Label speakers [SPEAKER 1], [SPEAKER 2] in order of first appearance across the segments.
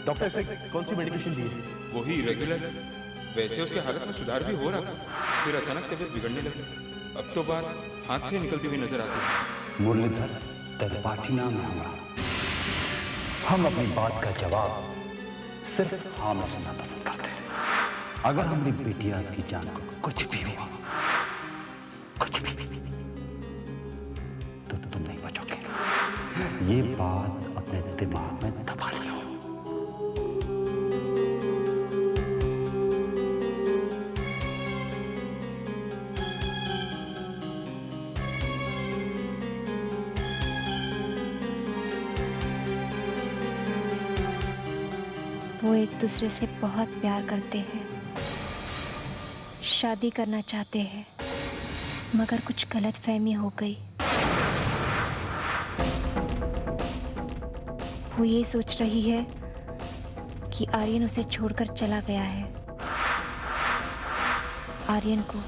[SPEAKER 1] Doctor से कौन सी medication दी है?
[SPEAKER 2] वही रेगुलर। वैसे उसके हालत में सुधार भी हो रहा था, फिर अचानक तबीयत बिगड़ने लगी। अब तो बात हाथ से निकलती हुई नजर आती है।
[SPEAKER 3] मुरलीधर त्रिपाठी नाम है हमारा। हम अपनी बात का जवाब सिर्फ हाँ में सुनना पसंद करते हैं। अगर हमारी बेटिया की जान को कुछ भी हुआ, कुछ भी, तो तुम नहीं बचोगे। ये बात अपने दिमाग में दबा लियो।
[SPEAKER 4] वो एक दूसरे से बहुत प्यार करते हैं, शादी करना चाहते हैं, मगर कुछ गलतफहमी हो गई। वो ये सोच रही है कि आर्यन उसे छोड़कर चला गया है। आर्यन को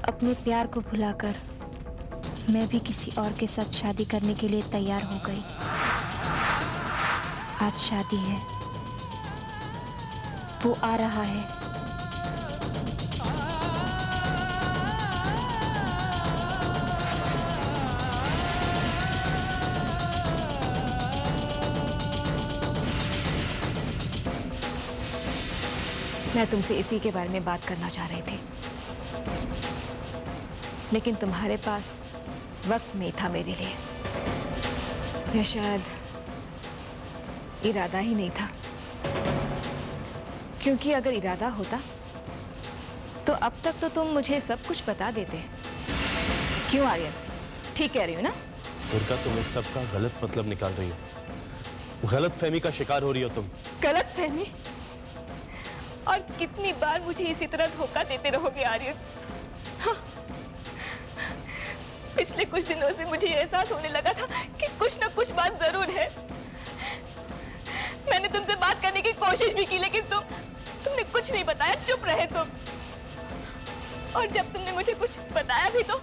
[SPEAKER 4] अपने प्यार को भुलाकर मैं भी किसी और के साथ शादी करने के लिए तैयार हो गई। आज शादी है, वो आ रहा है।
[SPEAKER 5] मैं तुमसे इसी के बारे में बात करना चाह रही थी, लेकिन तुम्हारे पास वक्त नहीं था मेरे लिए, या शायद इरादा ही नहीं था। क्योंकि अगर इरादा होता तो अब तक तो तुम मुझे सब कुछ बता देते। क्यों आर्यन, ठीक कह रही हो ना?
[SPEAKER 1] दुर्गा, तुम इस सब का गलत मतलब निकाल रही हो। गलत फहमी का शिकार हो रही हो तुम।
[SPEAKER 5] गलत फहमी? और कितनी बार मुझे इसी तरह धोखा देते रहोगे आर्यन? हाँ। पिछले कुछ दिनों से मुझे एहसास होने लगा था कि कुछ ना कुछ बात जरूर है। मैंने तुमसे बात करने की कोशिश भी की, लेकिन तुमने कुछ नहीं बताया, चुप रहे तुम। और जब तुमने मुझे कुछ बताया भी तो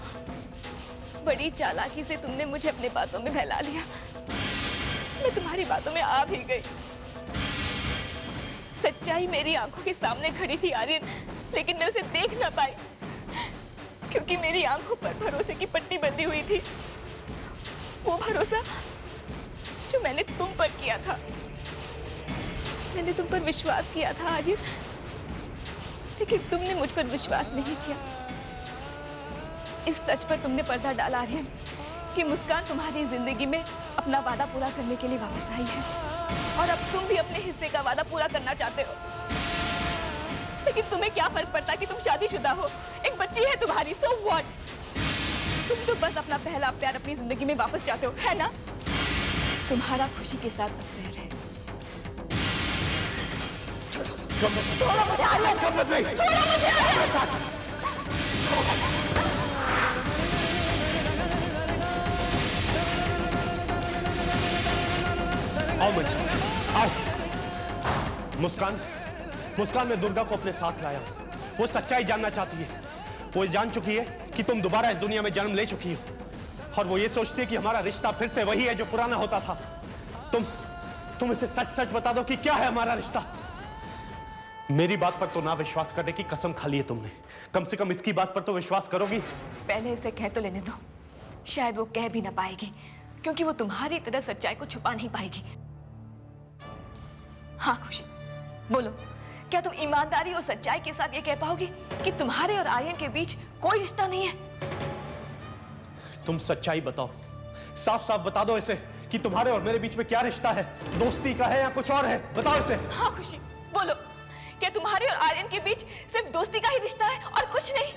[SPEAKER 5] बड़ी चालाकी से तुमने मुझे अपनी बातों में बहला लिया। मैं तुम्हारी बातों में आ भी गई। सच्चाई मेरी आंखों के सामने खड़ी थी आर्यन, लेकिन मैं उसे देख ना पाई क्योंकि मेरी आंखों पर भरोसे की पट्टी बंधी हुई थी। वो भरोसा जो मैंने तुम पर किया था। मैंने तुम पर विश्वास किया था आर्यन, लेकिन तुमने मुझ पर विश्वास नहीं किया। इस सच पर तुमने पर्दा डाला आर्यन कि मुस्कान तुम्हारी जिंदगी में अपना वादा पूरा करने के लिए वापस आई है, और अब तुम भी अपने हिस्से का वादा पूरा करना चाहते हो। लेकिन तुम्हें क्या फर्क पड़ता कि तुम शादीशुदा हो, एक बच्ची है तुम्हारी, सो व्हाट? तुम तो बस अपना पहला प्यार अपनी जिंदगी में वापस चाहते हो, है ना? तुम्हारा खुशी के साथ अफेयर है। छोड़ो मुझे आर्यन! छोड़ो मुझे आर्यन!
[SPEAKER 1] आओ मुझे, आओ। मुस्कान, मुस्कान, मैं दुर्गा को अपने साथ लाया हूं। वो सच्चाई जानना चाहती है। वो जान चुकी है कि तुम दोबारा इस दुनिया में जन्म ले चुकी हो, और वो ये सोचती है कि हमारा रिश्ता फिर से वही है जो पुराना होता था। तुम इसे सच सच बता दो कि क्या है हमारा रिश्ता। मेरी बात पर तो ना विश्वास करने की कसम खा ली है तुमने, कम से कम इसकी बात पर तो विश्वास करोगी?
[SPEAKER 5] पहले इसे कह तो लेने दो, शायद वो कह भी ना पाएगी, क्योंकि वो तुम्हारी तरह सच्चाई को छुपा नहीं पाएगी। हाँ खुशी, बोलो, क्या तुम ईमानदारी और सच्चाई के साथ ये कह पाओगी कि तुम्हारे और आर्यन के बीच कोई रिश्ता नहीं है?
[SPEAKER 1] तुम सच्चाई बताओ, साफ साफ बता दो इसे कि तुम्हारे और मेरे बीच में क्या रिश्ता है, दोस्ती का है या कुछ और है, बताओ इसे।
[SPEAKER 5] हाँ खुशी, बोलो, क्या तुम्हारे और आर्यन के बीच सिर्फ दोस्ती का ही रिश्ता है और कुछ नहीं?